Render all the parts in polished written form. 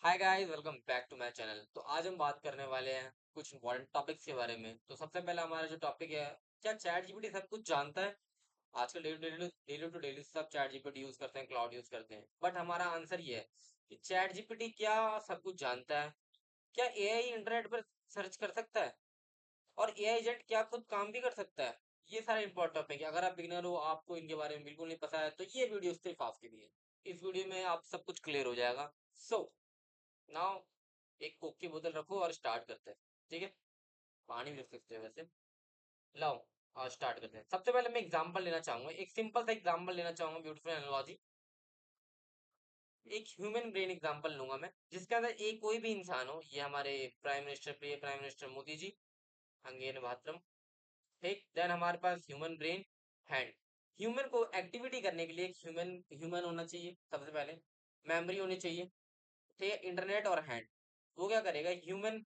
Hi guys, welcome back to my channel. तो आज हम बात करने वाले हैं कुछ इंपॉर्टेंट टॉपिक्स के बारे में। तो सबसे पहला हमारा जो टॉपिक है, क्या चैट जीपीटी सब कुछ जानता है? आजकल डेली टू डेली सब चैट जीपीटी यूज करते हैं, क्लाउड यूज करते हैं। बट हमारा आंसर ये है कि चैट जीपीटी क्या सब कुछ जानता है? क्या एआई इंटरनेट पर सर्च कर सकता है? और एआई एजेंट क्या खुद काम भी कर सकता है? ये सारे इंपॉर्टेंट टॉपिक है। अगर आप बिगिनर हो, आपको इनके बारे में बिल्कुल नहीं पता है, तो ये वीडियो सिर्फ आपके लिए। इस वीडियो में आप सब कुछ क्लियर हो जाएगा। सो नाउ एक कोक की बोतल रखो और स्टार्ट करते हैं। ठीक है, पानी भी रख सकते हैं वैसे। लाओ और स्टार्ट करते हैं। सबसे पहले मैं एग्जांपल लेना चाहूंगा, एक सिंपल सा एग्जांपल लेना चाहूंगा, ब्यूटीफुल एनालॉजी। एक ह्यूमन ब्रेन एग्जांपल लूंगा मैं, जिसके अंदर एक कोई भी इंसान हो। ये हमारे प्राइम मिनिस्टर, प्रिय प्राइम मिनिस्टर मोदी जी, अंगेन भात्रम। ठीक, देन हमारे पास ह्यूमन ब्रेन, हैंड। ह्यूमन को एक्टिविटी करने के लिए एक ह्यूमन ह्यूमन होना चाहिए सबसे पहले। मेमोरी होनी चाहिए। ठीक है, इंटरनेट और हैंड। वो क्या करेगा ह्यूमन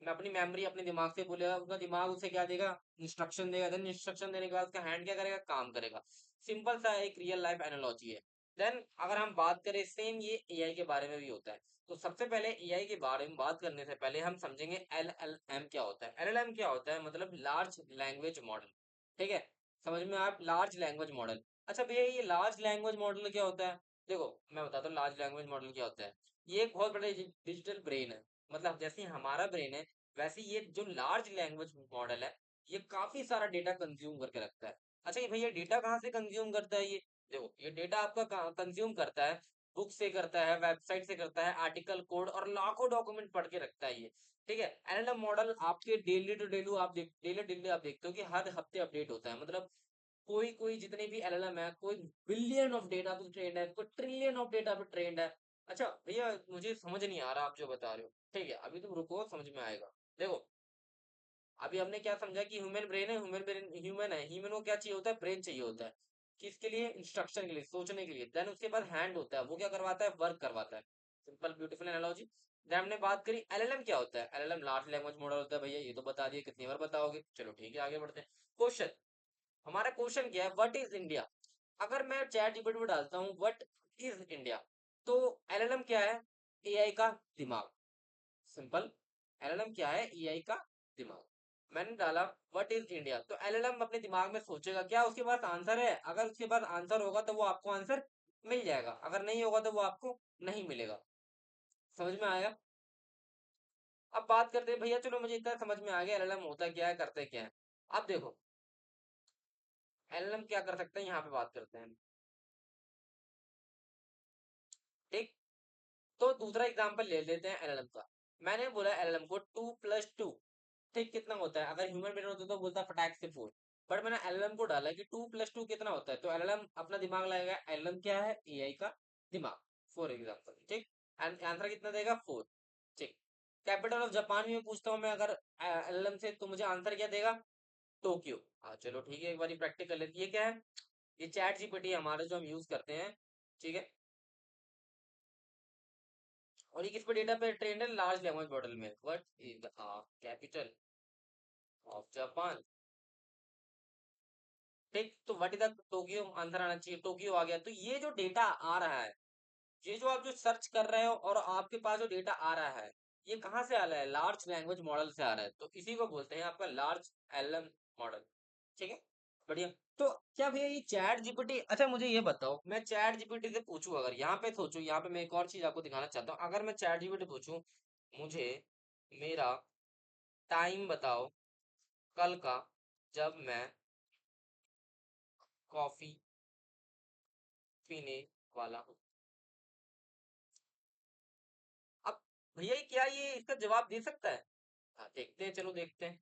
में अपनी मेमोरी अपने दिमाग से बोलेगा, उसका दिमाग उसे क्या देगा, इंस्ट्रक्शन देगा। देन इंस्ट्रक्शन देने के बाद उसका हैंड क्या करेगा, काम करेगा। सिंपल सा एक रियल लाइफ एनालॉजी है। देन अगर हम बात करें, सेम ये एआई के बारे में भी होता है। तो सबसे पहले एआई के बारे में बात करने से पहले हम समझेंगे एलएलएम क्या होता है। एलएलएम क्या होता है, मतलब लार्ज लैंग्वेज मॉडल। ठीक है, समझ में आप, लार्ज लैंग्वेज मॉडल। अच्छा भैया, ये लार्ज लैंग्वेज मॉडल क्या होता है? देखो, मैं बताता हूँ लार्ज लैंग्वेज मॉडल क्या होता है। ये एक बहुत बड़ा डिजिटल ब्रेन है। मतलब जैसे हमारा ब्रेन है, वैसे ये जो लार्ज लैंग्वेज मॉडल है, ये काफी सारा डेटा कंज्यूम करके रखता है। अच्छा ये भैया डेटा कहाँ से कंज्यूम करता है ये? देखो, ये डेटा आपका कंज्यूम करता है, बुक से करता है, वेबसाइट से करता है, आर्टिकल, कोड और लाखों डॉक्यूमेंट पढ़ के रखता है ये। ठीक है, एलएलएम मॉडल आपके daily to daily daily daily आप देखते हो कि हर हफ्ते अपडेट होता है। मतलब कोई कोई जितने भी एलएलएम है, कोई बिलियन ऑफ डेटा पे ट्रेंड है, कोई ट्रिलियन ऑफ डेटा पे ट्रेंड है। अच्छा भैया, मुझे समझ नहीं आ रहा आप जो बता रहे हो। ठीक है, अभी तुम रुको, समझ में आएगा। देखो, अभी हमने क्या समझा कि ह्यूमन ब्रेन है, ह्यूमन ब्रेन ह्यूमन है, ह्यूमन को क्या चाहिए होता है, ब्रेन चाहिए होता है। किसके लिए? इंस्ट्रक्शन के लिए, सोचने के लिए। देन उसके बाद हैंड होता है, वो क्या करवाता है, वर्क करवाता है। Simple beautiful analogy. देन हमने बात करी एलएलएम क्या होता है। एलएलएम लार्ज लैंग्वेज मॉडल होता है। भैया ये तो बता दिए, कितनी बार बताओगे? चलो ठीक है, आगे बढ़ते हैं। क्वेश्चन, हमारा क्वेश्चन क्या है, व्हाट इज इंडिया? अगर मैं चैट जीपीटी में डालता हूँ व्हाट इज इंडिया, तो एलएलएम क्या है, एआई का दिमाग। सिंपल, एलएलएम क्या है, एआई का दिमाग। मैंने डाला व्हाट इज इंडिया, तो एलएलएम अपने दिमाग में सोचेगा क्या उसके पास आंसर है। अगर उसके पास आंसर होगा तो वो आपको आंसर मिल जाएगा, अगर नहीं होगा तो वो आपको नहीं मिलेगा। समझ में आया? अब बात करते हैं भैया, चलो मुझे इतना समझ में आ गया एलएलएम होता क्या है, करते क्या है। अब देखो, एलएलएम क्या कर सकते हैं, यहाँ पे बात करते हैं। ठीक, तो दूसरा एग्जांपल ले लेते हैं एलएलएम का। मैंने बोला एलएलएम को 2 + 2 ठीक कितना होता है। अगर ह्यूमन ब्रेन होता तो बोलता फटाक से 4। बट मैंने एलएलएम को डाला कि 2 + 2 कितना होता है, तो एलएलएम अपना दिमाग लगाएगा। एलएलएम क्या है, एआई का दिमाग। फॉर एग्जाम्पल, ठीक, आंसर कितना देगा, 4। ठीक, कैपिटल ऑफ जापान में पूछता हूँ मैं अगर एलएलएम से, तो मुझे आंसर क्या देगा, टोक्यो। हाँ चलो ठीक है, एक बार प्रैक्टिस कर लेते हैं। ये क्या है, ये चैट जीपीटी हमारा जो हम यूज करते हैं। ठीक है, और ये किस पे डेटा पे ट्रेंड है, लार्ज लैंग्वेज मॉडल में। What is the capital of Japan? ठीक, तो what is the Tokyo, answer आना चाहिए, टोक्यो आ गया। तो ये जो डेटा आ रहा है, ये जो आप जो सर्च कर रहे हो और आपके पास जो डेटा आ रहा है, ये कहाँ से आ रहा है, लार्ज लैंग्वेज मॉडल से आ रहा है। तो इसी को बोलते हैं आपका लार्ज एलएम मॉडल। ठीक है, बढ़िया। तो क्या भैया ये चैट जीपीटी, अच्छा मुझे ये बताओ, मैं चैट जीपीटी से पूछूं, अगर यहाँ पे सोचो, यहाँ पे मैं एक और चीज आपको दिखाना चाहता हूँ। अगर मैं चैट जीपीटी पूछूं, मुझे मेरा टाइम बताओ कल का, जब मैं कॉफी पीने वाला हूँ। अब भैया क्या ये इसका जवाब दे सकता है? हाँ देखते हैं, चलो देखते हैं।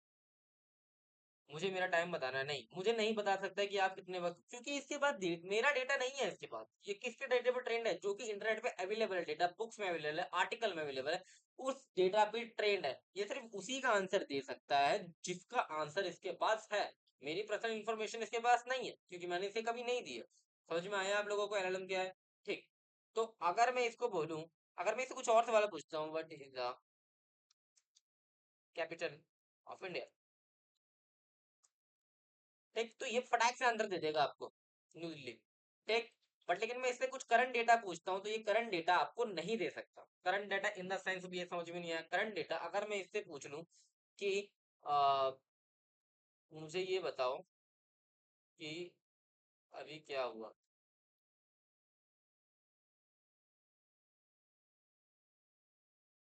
मुझे मेरा टाइम बताना है, नहीं मुझे नहीं बता सकता है कि आप कितने वक्त, क्योंकि इसके पास मेरा डेटा नहीं है। इसके पास ये किसके डेटा पे ट्रेंड है, जो कि इंटरनेट पे अवेलेबल है, डेटा बुक्स में अवेलेबल है, आर्टिकल में अवेलेबल है, उस डेटा पे ट्रेंड है। ये सिर्फ उसी का आंसर दे सकता है जिसका आंसर इसके पास है। मेरी पर्सनल इंफॉर्मेशन इसके पास नहीं है, क्योंकि मैंने इसे कभी नहीं दी है। समझ में आया आप लोगों को एलएलएम क्या है? ठीक, तो अगर मैं इसको बोलूं, अगर मैं इससे कुछ और सवाल पूछता हूँ, what is the capital of India, ठीक, तो ये फटाक से आंसर दे देगा आपको, न्यू दिल्ली। ठीक, बट लेकिन मैं इससे कुछ करंट डेटा पूछता हूँ तो ये करंट डेटा आपको नहीं दे सकता। Current data in the sense भी ये समझ में नहीं आया। करंट डेटा अगर मैं इससे पूछ लूँ कि आ, मुझे ये बताओ कि अभी क्या हुआ,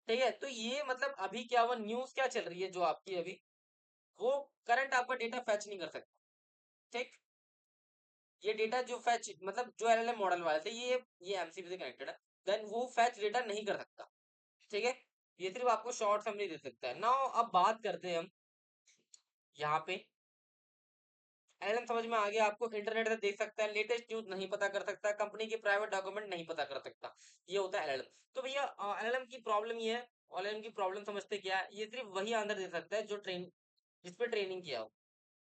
ठीक है, तो ये मतलब अभी क्या हुआ, न्यूज क्या चल रही है जो आपकी अभी, वो करंट आपका डेटा फैच नहीं कर सकता। ठीक, ये डेटा जो फैच मतलब जो एलएलएम मॉडल वाले थे, ये एमसीबी से कनेक्टेड है, देन वो फैच डेटा नहीं कर सकता। ठीक है, ये सिर्फ आपको शॉर्ट समरी दे सकता है। नाउ अब बात करते हैं हम यहाँ पे, एलएलएम समझ में आ गया आपको, इंटरनेट से देख सकता है, लेटेस्ट न्यूज नहीं पता कर सकता, कंपनी के प्राइवेट डॉक्यूमेंट नहीं पता कर सकता, ये होता है एलएलएम। तो भैया एलएलएम की प्रॉब्लम ये है, एलएलएम की प्रॉब्लम समझते क्या है, ये सिर्फ वही आंसर दे सकता है जो ट्रेन जिस पे ट्रेनिंग किया हो।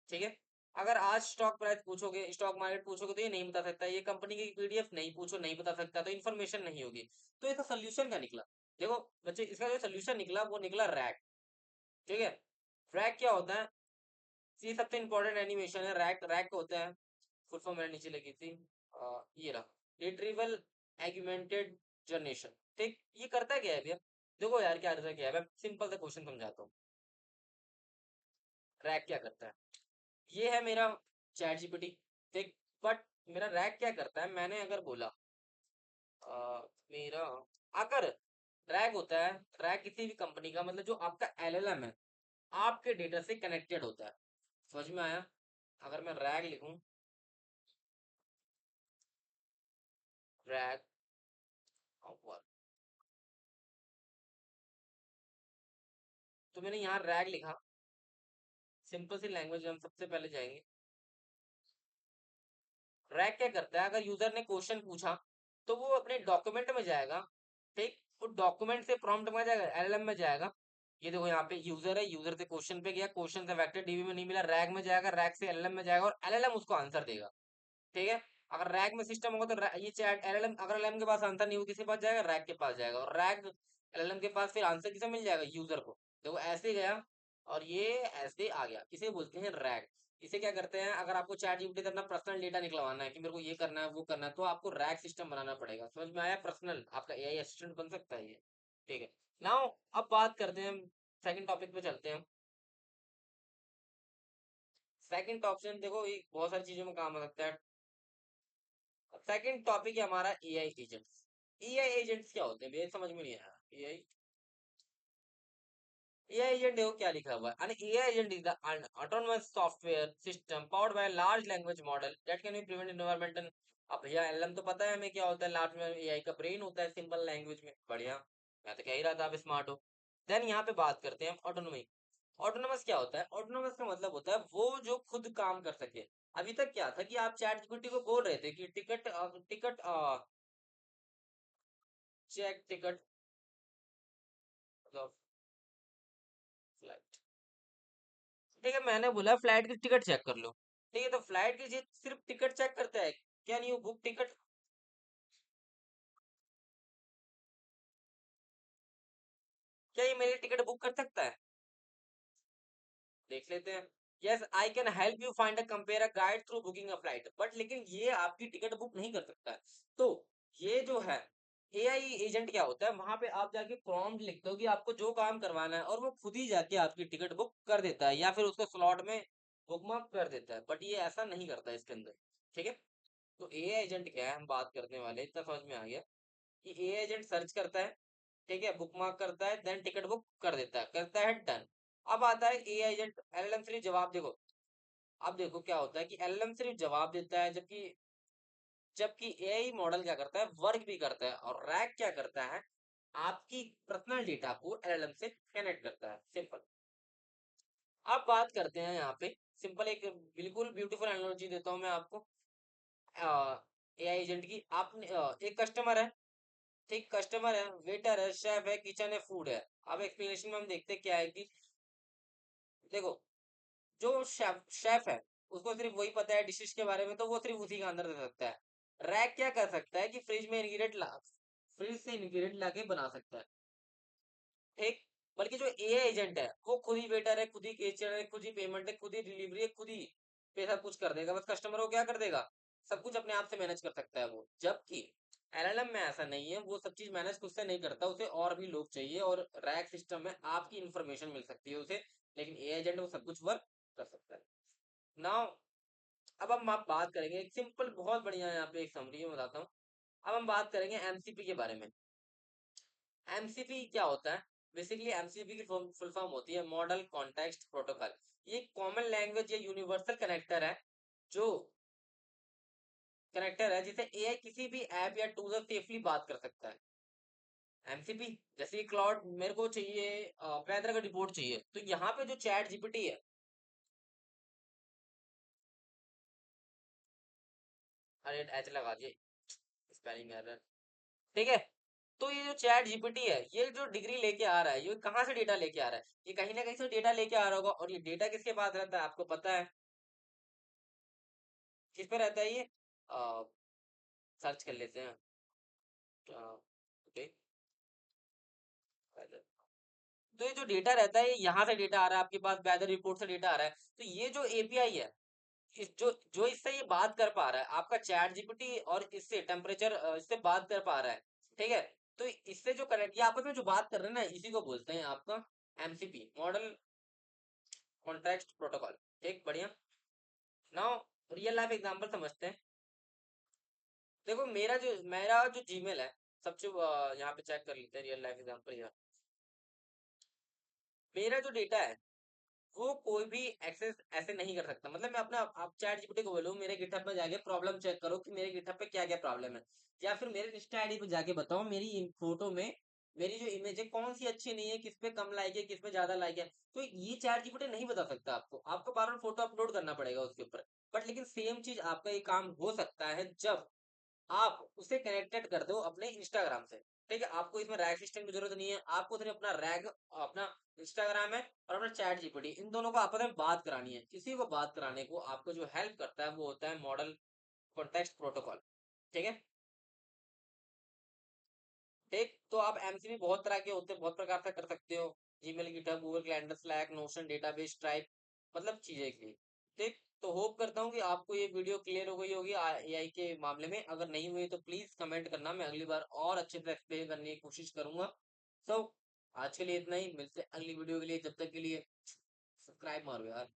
ठीक है, अगर आज स्टॉक प्राइस पूछोगे, स्टॉक मार्केट पूछोगे तो ये नहीं बता सकता, ये कंपनी की पीडीएफ नहीं पूछो नहीं बता सकता, तो इन्फॉर्मेशन नहीं होगी। तो इसका सोल्यूशन क्या निकला, देखो बच्चे, इसका जो सोल्यूशन निकला वो निकला रैक। ठीक है, रैक क्या होता है, ये सबसे इंपॉर्टेंट एनिमेशन है। रैक रैक होता है, फुल फॉर्म मैंने नीचे लगी थी, ये रहा, रिट्रीवल एग्यूमेंटेड जनरेशन। ठीक, ये करता क्या है भैया, देखो यार क्या करता है, क्या है, मैं सिंपल सा क्वेश्चन समझाता हूँ। रैक क्या करता है, ये है मेरा चैट जीपीटी। ठीक, बट मेरा रैक क्या करता है, मैंने अगर बोला मेरा, अगर रैक होता है, रैक किसी भी कंपनी का मतलब जो आपका एलएलएम है, आपके डेटा से कनेक्टेड होता है। समझ में आया, अगर मैं रैक लिखूं, रैक, तो मैंने यहाँ रैक लिखा, सिंपल सी लैंग्वेज में हम सबसे पहले जाएंगे। रैक क्या करता है, अगर यूजर ने क्वेश्चन पूछा तो वो अपने डॉक्यूमेंट में जाएगा। ठीक, वो डॉक्यूमेंट से प्रॉम्प्ट में जाएगा, एलएलएम में जाएगा। ये देखो यहाँ पे यूजर है, यूजर से क्वेश्चन पे गया, क्वेश्चन से वेक्टर डीबी में नहीं मिला, रैक में जाएगा, रैक से एलएलएम में जाएगा और एलएलएम उसको आंसर देगा। ठीक है, अगर रैक में सिस्टम होगा तो ये चैट एलएलएम, अगर एलएलएम के पास आंसर नहीं होगा किसके पास जाएगा, रैक के पास जाएगा, और रैक एलएलएम के पास फिर आंसर किसे मिल जाएगा, यूजर को। देखो ऐसे गया और ये ऐसे आ गया, इसे बोलते हैं रैक। इसे क्या करते हैं, अगर आपको चैट जीपीटी से अपना पर्सनल डेटा निकलवाना है कि मेरे को ये करना है वो करना है, तो आपको रैक सिस्टम बनाना पड़ेगा। समझ में आया, पर्सनल आपका एआई असिस्टेंट बन सकता है ये। ठीक है, नाउ अब बात करते हैं, सेकंड टॉपिक पे चलते हैं। सेकंड ऑप्शन देखो, ये बहुत सारी चीजों में काम आ सकता है। सेकंड टॉपिक है हमारा एआई एजेंट्स। एआई एजेंट्स क्या होते हैं भैया, समझ में नहीं आया। एआई एआई एजेंट देखो क्या लिखा हुआ है, AI agent is the autonomous software system powered by large language model that can be prevent environmental. अब भैया एलएम तो पता है हमें क्या होता है, लार्ज में एआई का ब्रेन होता है सिंपल लैंग्वेज में, बढ़िया, मैं तो कह ही रहा था आप स्मार्ट हो। देन यहाँ पे बात करते हैं ऑटोनोमी। ऑटोनोमस क्या होता है, ऑटोनोमस का मतलब होता है वो जो खुद काम कर सके। अभी तक क्या था कि आप चैट जीपीटी को बोल रहे थे कि टिकट टिकट चेक टिकट मतलब फ्लाइट, ठीक है, मैंने बोला फ्लाइट की टिकट चेक कर लो। ठीक है, तो फ्लाइट की सिर्फ टिकट चेक करता है, क्या नहीं, वो बुक टिकट, क्या ये मेरी टिकट बुक कर सकता है, देख लेते हैं। Yes I can help you find a compare a guide through booking a flight, but लेकिन ये आपकी टिकट बुक नहीं कर सकता है। तो ये जो है एआई एजेंट क्या होता है, वहां पे आप जाके प्रॉम्प्ट लिखते हो कि आपको जो काम करवाना है और वो खुद ही जाके आपकी टिकट बुक कर देता है या फिर उसको स्लॉट में बुक मार्क कर देता है, बट ये ऐसा नहीं करता है इसके अंदर। ठीक है, तो एआई एजेंट क्या है हम बात करने वाले, इतना समझ में आ गया कि एआई एजेंट सर्च करता है, ठीक है, बुक मार्क करता है, देन टिकट बुक कर देता है, करता है डन। अब आता है एआई एजेंट, एलएलएम सिर्फ जवाब देखो, अब देखो क्या होता है कि एलएलएम सिर्फ जवाब देता है, जबकि जबकि एआई मॉडल क्या करता है, वर्क भी करता है, और रैक क्या करता है, आपकी पर्सनल डेटा को एलएलएम से कनेक्ट करता है, सिंपल। अब बात करते हैं यहाँ पे, सिंपल एक बिल्कुल ब्यूटीफुल एनालॉजी देता हूँ मैं आपको एआई एजेंट की। आपने एक कस्टमर है, ठीक, कस्टमर है, वेटर है, शेफ है, किचन है, फूड है। अब एक्सप्लेनेशन में हम देखते हैं क्या है कि देखो, जो शेफ शेफ है उसको सिर्फ वही पता है डिशेस के बारे में, तो वो सिर्फ उसी का आंसर दे सकता है। रैक क्या कर सकता है कि फ्रिज से इंग्रेडिएंट लाके बना सकता है। ठीक, बल्कि जो एआई एजेंट है वो खुद ही वेटर है, खुद ही कैशियर है, खुद ही पेमेंट है, खुद ही डिलीवरी है, खुद ही पे सब कुछ कर देगा, बस कस्टमर को क्या कर देगा, सब कुछ अपने आप से मैनेज कर सकता है वो, जबकि एलएलएम में ऐसा नहीं है, वो सब चीज मैनेज खुद से नहीं करता, उसे और भी लोग चाहिए, और रैक सिस्टम में आपकी इंफॉर्मेशन मिल सकती है उसे, लेकिन ए एजेंट वो सब कुछ वर्क कर सकता है। नाउ अब हम आप बात करेंगे एक सिंपल, बहुत बढ़िया यहाँ पे एक समरी में बताता हूँ। अब हम बात करेंगे एमसीपी के बारे में। एमसीपी क्या होता है? बेसिकली एमसीपी की फुल फॉर्म होती है मॉडल कॉन्टेक्स्ट प्रोटोकॉल। ये कॉमन लैंग्वेज या यूनिवर्सल कनेक्टर है, जो कनेक्टर है जिसे एआई किसी भी ऐप या टूल से सेफली बात कर सकता है। एमसीपी जैसे कि क्लाउड, मेरे को चाहिए वेदर का रिपोर्ट चाहिए, तो यहाँ पे जो चैट जीपीटी है, अरे एच लगा दिए, स्पेलिंग एरर, ठीक है। तो ये जो चैट जीपीटी है, ये जो डिग्री लेके आ रहा है, ये कहाँ से डेटा लेके आ रहा है? ये कहीं ना कहीं से डेटा लेके आ रहा होगा, और ये डेटा किसके पास रहता है आपको पता है? किस पे रहता है ये? सर्च कर लेते हैं। ओके, तो ये जो डेटा रहता है, यहाँ से डेटा आ रहा है आपके पास, वेदर रिपोर्ट से डेटा आ रहा है, तो ये जो एपीआई है, जो जो इससे ये बात कर पा रहा है आपका चैट जीपीटी, और इससे टेम्परेचर इससे बात कर पा रहा है, ठीक है। तो इससे जो कनेक्ट, ये आपस में जो बात कर रहे हैं ना, इसी को बोलते हैं आपका एमसीपी, मॉडल कॉन्टेक्स्ट प्रोटोकॉल। ठीक, बढ़िया। नाउ रियल लाइफ एग्जांपल समझते हैं। देखो मेरा जो जीमेल है, सबसे यहाँ पे चेक कर लेते हैं रियल लाइफ एग्जांपल। यहाँ मेरा जो डेटा है, वो कोई भी एक्सेस ऐसे नहीं कर सकता। मतलब मैं अपना, आप चैट जीपीटी को बोलो मेरे गिटहब में जाके प्रॉब्लम चेक करो कि मेरे गिटहब पे क्या क्या प्रॉब्लम है, या फिर मेरे इंस्टा आईडी पे जाके बताओ मेरी फोटो में मेरी जो इमेज है कौन सी अच्छी नहीं है, किस पे कम लाइक है, किस पे ज्यादा लाइक है, तो ये चैट जीपीटी नहीं बता सकता आपको। आपको बार बार फोटो अपलोड करना पड़ेगा उसके ऊपर। बट लेकिन सेम चीज आपका ये काम हो सकता है जब आप उसे कनेक्टेड कर दो अपने इंस्टाग्राम से। ठीक है, आपको इसमें रैग सिस्टम की जरूरत नहीं है, आपको सिर्फ अपना रैग, अपना इंस्टाग्राम है और अपना चैट जीपीटी, इन दोनों को आपस में बात करानी है। किसी को बात कराने को आपको जो हेल्प करता है वो होता है मॉडल कॉन्टेक्स्ट प्रोटोकॉल। ठीक है। ठीक, तो आप एमसीपी बहुत तरह के होते हैं, बहुत प्रकार से कर सकते हो। Gmail, GitHub, Google calendar, slack, notion, database, stripe, मतलब चीजें के लिए। ठीक, तो होप करता हूँ कि आपको ये वीडियो क्लियर हो गई होगी एआई के मामले में। अगर नहीं हुई तो प्लीज कमेंट करना, मैं अगली बार और अच्छे से एक्सप्लेन करने की कोशिश करूंगा। सो आज के लिए इतना ही, मिलते हैं अगली वीडियो के लिए। जब तक के लिए सब्सक्राइब मारो यार।